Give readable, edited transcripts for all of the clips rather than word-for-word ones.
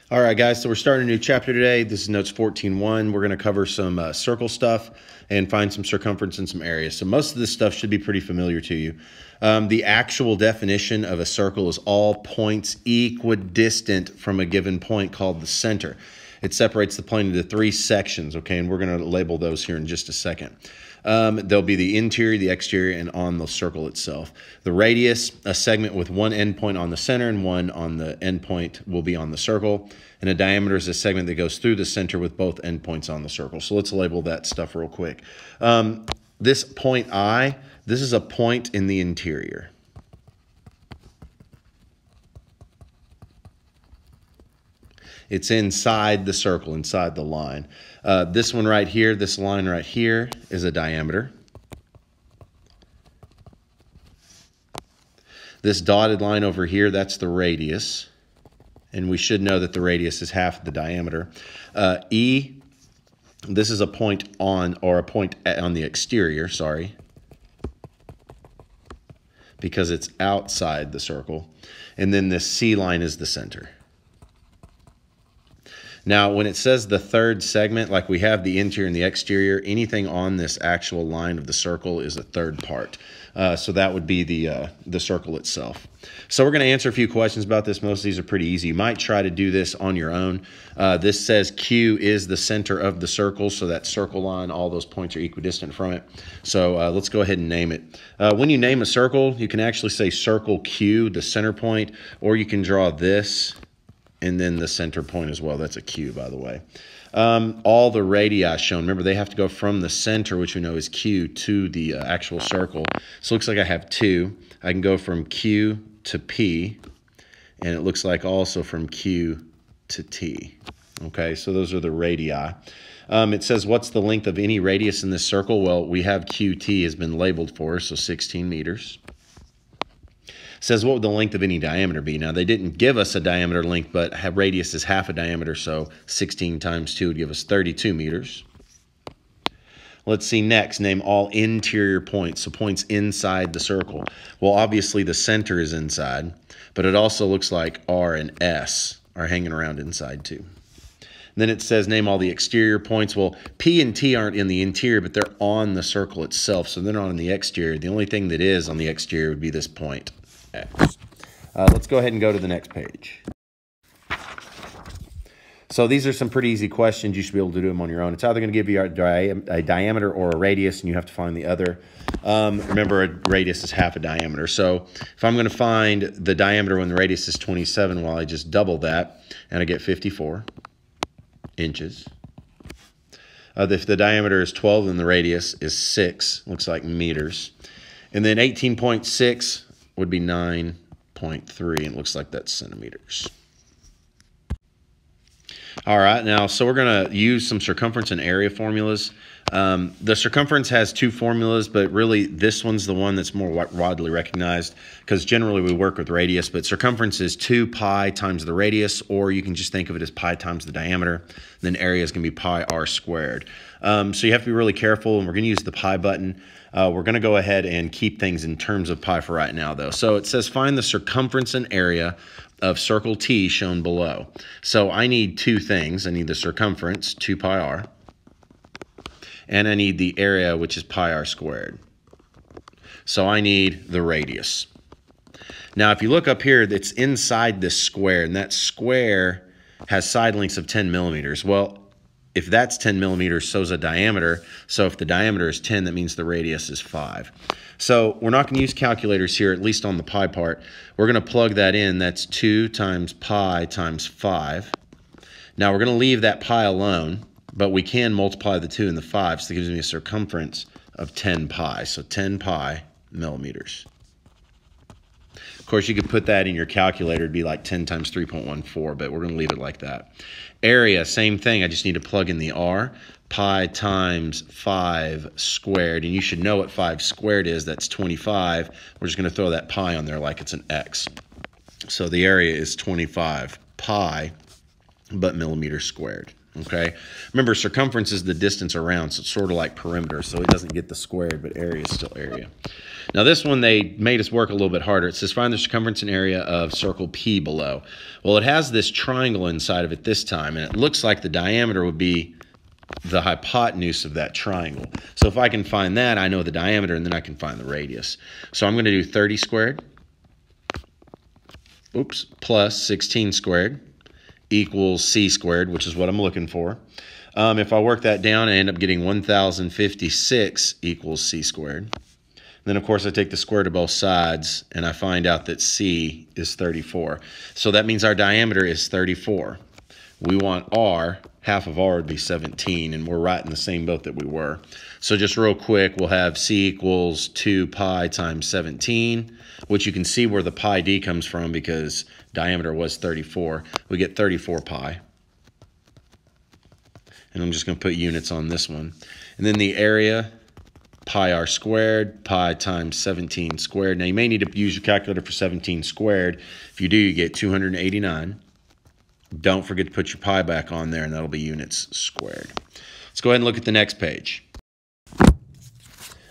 All right, guys, so we're starting a new chapter today. This is Notes 14.1. We're going to cover some circle stuff and find some circumference and some area. So most of this stuff should be pretty familiar to you. The actual definition of a circle is all points equidistant from a given point called the center. It separates the plane into three sections, okay, and we're going to label those here in just a second. There'll be the interior, the exterior, and on the circle itself. The radius, a segment with one endpoint on the center and one on the endpoint, will be on the circle. And a diameter is a segment that goes through the center with both endpoints on the circle. So let's label that stuff real quick. This point I, this is a point in the interior. It's inside the circle, inside the line. This one right here, this line right here is a diameter. This dotted line over here, that's the radius. And we should know that the radius is half the diameter. E, this is a point on, or a point on the exterior, sorry, because it's outside the circle. And then this C line is the center. Now, when it says the third segment, like we have the interior and the exterior, anything on this actual line of the circle is a third part. So that would be the circle itself. So we're going to answer a few questions about this. Most of these are pretty easy. You might try to do this on your own. This says Q is the center of the circle, so that circle line, all those points are equidistant from it. So let's go ahead and name it. When you name a circle, you can actually say circle Q, the center point, or you can draw this and then the center point as well. That's a Q, by the way. All the radii shown, remember they have to go from the center, which we know is Q, to the actual circle. So it looks like I have two. I can go from Q to P, and it looks like also from Q to T. Okay, so those are the radii. It says, what's the length of any radius in this circle? Well, we have QT has been labeled for us, so 16 meters. Says what would the length of any diameter be? Now, they didn't give us a diameter length, but radius is half a diameter, so 16 times 2 would give us 32 meters. Let's see next, name all interior points, so points inside the circle. Well, obviously the center is inside, but it also looks like R and S are hanging around inside too. Then it says name all the exterior points. Well, P and T aren't in the interior, but they're on the circle itself, so they're not on the exterior. The only thing that is on the exterior would be this point. Let's go ahead and go to the next page. So these are some pretty easy questions. You should be able to do them on your own. It's either going to give you a diameter or a radius, and you have to find the other. Remember, a radius is half a diameter. So if I'm going to find the diameter when the radius is 27, well, I just double that, and I get 54 inches. If the diameter is 12 and the radius is 6, looks like meters. And then 18.6 would be 9.3, and it looks like that's centimeters. All right, now, so we're going to use some circumference and area formulas. The circumference has two formulas, but really this one's the one that's more widely recognized because generally we work with radius, but circumference is 2 pi times the radius, or you can just think of it as pi times the diameter. Then area is going to be pi r squared. So you have to be really careful, and we're going to use the pi button. We're going to go ahead and keep things in terms of pi for right now, though. So it says find the circumference and area of circle T shown below. So I need two things. I need the circumference, 2 pi r, and I need the area, which is pi r squared. So I need the radius. Now, if you look up here, it's inside this square, and that square has side lengths of 10 millimeters. Well, if that's 10 millimeters, so is a diameter. So if the diameter is 10, that means the radius is 5. So we're not going to use calculators here, at least on the pi part. We're going to plug that in. That's 2 times pi times 5. Now we're going to leave that pi alone, but we can multiply the 2 and the 5, so that gives me a circumference of 10 pi. So 10 pi millimeters. Of course, you could put that in your calculator. It'd be like 10 times 3.14, but we're going to leave it like that. Area, same thing. I just need to plug in the r. Pi times 5 squared. And you should know what 5 squared is. That's 25. We're just going to throw that pi on there like it's an x. So the area is 25 pi, but millimeters squared. Okay, remember circumference is the distance around, so it's sort of like perimeter, so it doesn't get the squared, but area is still area. Now this one, they made us work a little bit harder. It says find the circumference and area of circle P below. Well, it has this triangle inside of it this time, and it looks like the diameter would be the hypotenuse of that triangle. So if I can find that, I know the diameter, and then I can find the radius. So I'm going to do 30 squared, plus 16 squared equals c squared, which is what I'm looking for. If I work that down, I end up getting 1056 equals c squared. Then, of course, I take the square to both sides, and I find out that c is 34. So that means our diameter is 34. We want r, half of r would be 17, and we're right in the same boat that we were. So just real quick, we'll have c equals 2 pi times 17, which you can see where the pi d comes from because diameter was 34. We get 34 pi. And I'm just going to put units on this one. And then the area, pi r squared, pi times 17 squared. Now, you may need to use your calculator for 17 squared. If you do, you get 289. Don't forget to put your pi back on there, and that'll be units squared. Let's go ahead and look at the next page.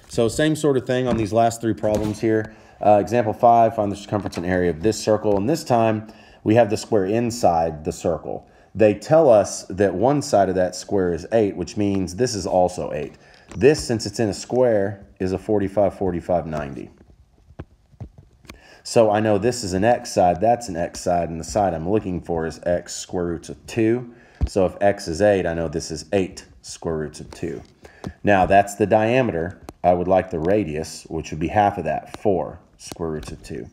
So same sort of thing on these last three problems here. Example 5, find the circumference and area of this circle. And this time, we have the square inside the circle. They tell us that one side of that square is 8, which means this is also 8. This, since it's in a square, is a 45, 45, 90. So I know this is an x side, that's an x side, and the side I'm looking for is x square roots of 2. So if x is 8, I know this is 8 square roots of 2. Now, that's the diameter. I would like the radius, which would be half of that, 4 square roots of 2.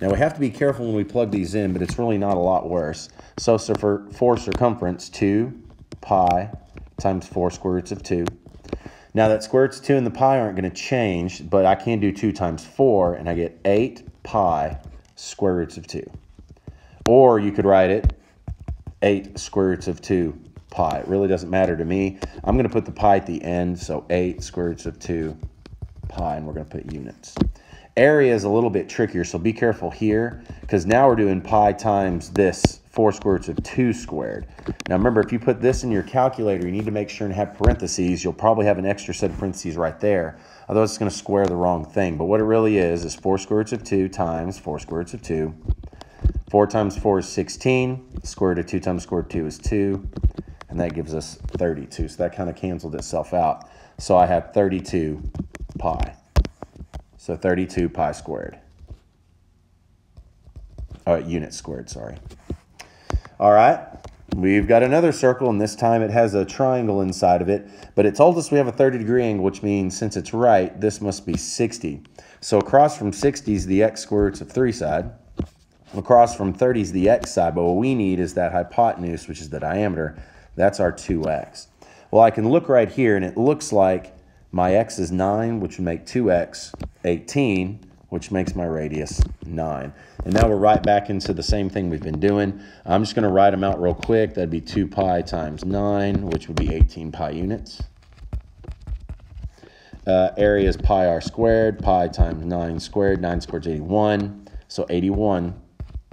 Now, we have to be careful when we plug these in, but it's really not a lot worse. So for circumference, 2 pi times 4 square roots of 2. Now, that square roots of 2 and the pi aren't going to change, but I can do 2 times 4, and I get 8 pi square roots of 2. Or you could write it 8 square roots of 2 pi. It really doesn't matter to me. I'm going to put the pi at the end, so 8 square roots of 2 pi, and we're going to put units. Area is a little bit trickier, so be careful here, because now we're doing pi times this 4 square roots of 2 squared. Now remember, if you put this in your calculator, you need to make sure and have parentheses. You'll probably have an extra set of parentheses right there. Otherwise, it's going to square the wrong thing. But what it really is 4 square roots of 2 times 4 square roots of 2. 4 times 4 is 16. Square root of 2 times square root of 2 is 2. And that gives us 32. So that kind of canceled itself out. So I have 32 pi. So 32 pi squared. Units squared, sorry. All right, we've got another circle, and this time it has a triangle inside of it, but it told us we have a 30-degree angle, which means since it's right, this must be 60. So across from 60 is the x square roots of 3 side. Across from 30 is the x side, but what we need is that hypotenuse, which is the diameter. That's our 2x. Well, I can look right here, and it looks like my x is 9, which would make 2x 18, which makes my radius 9. And now we're right back into the same thing we've been doing. I'm just going to write them out real quick. That'd be 2 pi times 9, which would be 18 pi units. Area is pi r squared, pi times 9 squared. 9 squared is 81, so 81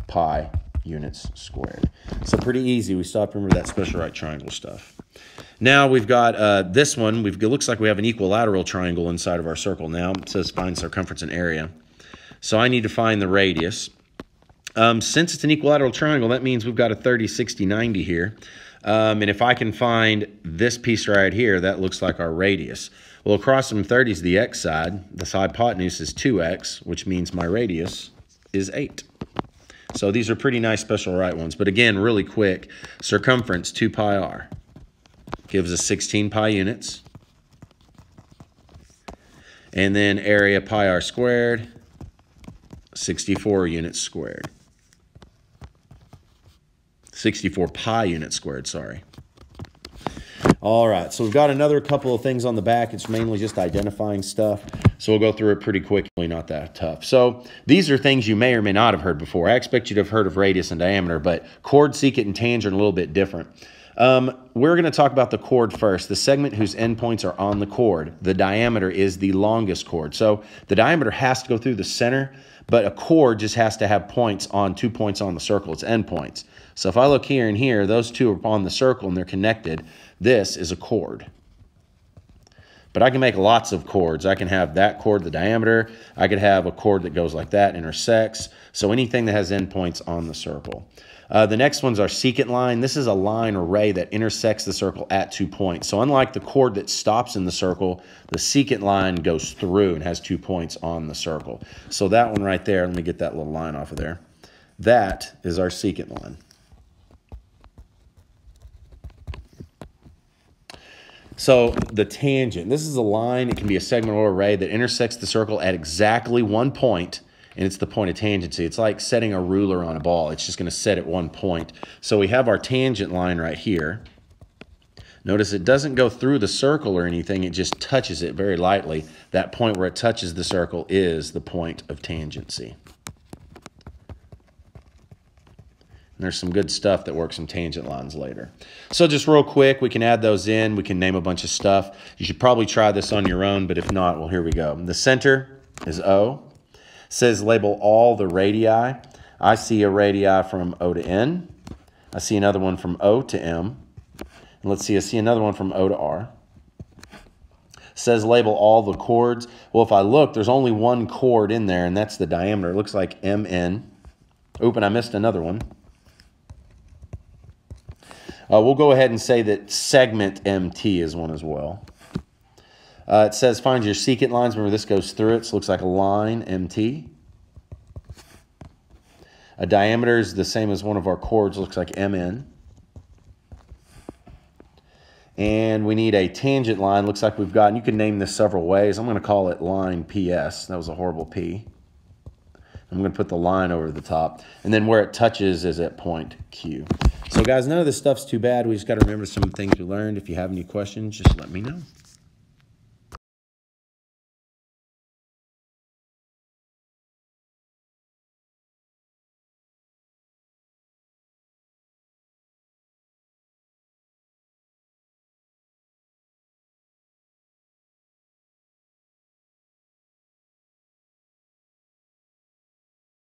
pi units squared. So pretty easy. We still have to remember that special right triangle stuff. Now we've got this one. It looks like we have an equilateral triangle inside of our circle now. It says find circumference and area. So I need to find the radius. Since it's an equilateral triangle, that means we've got a 30, 60, 90 here. And if I can find this piece right here, that looks like our radius. Well, across from 30 is the x side. The hypotenuse is 2x, which means my radius is 8. So these are pretty nice special right ones. But again, really quick, circumference 2 pi r gives us 16 pi units. And then area pi r squared, 64 units squared. 64 pi units squared, sorry. All right, so we've got another couple of things on the back. It's mainly just identifying stuff. So we'll go through it pretty quickly, not that tough. So these are things you may or may not have heard before. I expect you to have heard of radius and diameter, but chord, secant, and tangent are a little bit different. We're going to talk about the chord first. The segment whose endpoints are on the chord. The diameter is the longest chord. So the diameter has to go through the center, but a chord just has to have points on 2 points on the circle. It's endpoints. So if I look here and here, those two are on the circle and they're connected. This is a chord. But I can make lots of chords. I can have that chord, the diameter. I could have a chord that goes like that, intersects. So anything that has endpoints on the circle. The next ones are secant line. This is a line or ray that intersects the circle at 2 points. So unlike the chord that stops in the circle, the secant line goes through and has 2 points on the circle. So that one right there, let me get that little line off of there. That is our secant line. So the tangent, this is a line, it can be a segment or array that intersects the circle at exactly 1 point, and it's the point of tangency. It's like setting a ruler on a ball. It's just going to set at 1 point. So we have our tangent line right here. Notice it doesn't go through the circle or anything, it just touches it very lightly. That point where it touches the circle is the point of tangency. There's some good stuff that works in tangent lines later. So just real quick, we can add those in. We can name a bunch of stuff. You should probably try this on your own, but if not, well, here we go. The center is O. It says label all the radii. I see a radii from O to N. I see another one from O to M. And let's see, I see another one from O to R. It says label all the chords. Well, if I look, there's only one chord in there, and that's the diameter. It looks like MN. Oop, and I missed another one. We'll go ahead and say that segment MT is one as well. It says find your secant lines. Remember, this goes through it, so it looks like a line, MT. A diameter is the same as one of our chords, looks like MN. And we need a tangent line, looks like we've got, and you can name this several ways. I'm going to call it line PS. That was a horrible P. I'm going to put the line over the top. And then where it touches is at point Q. So guys, none of this stuff's too bad. We just got to remember some things we learned. If you have any questions, just let me know.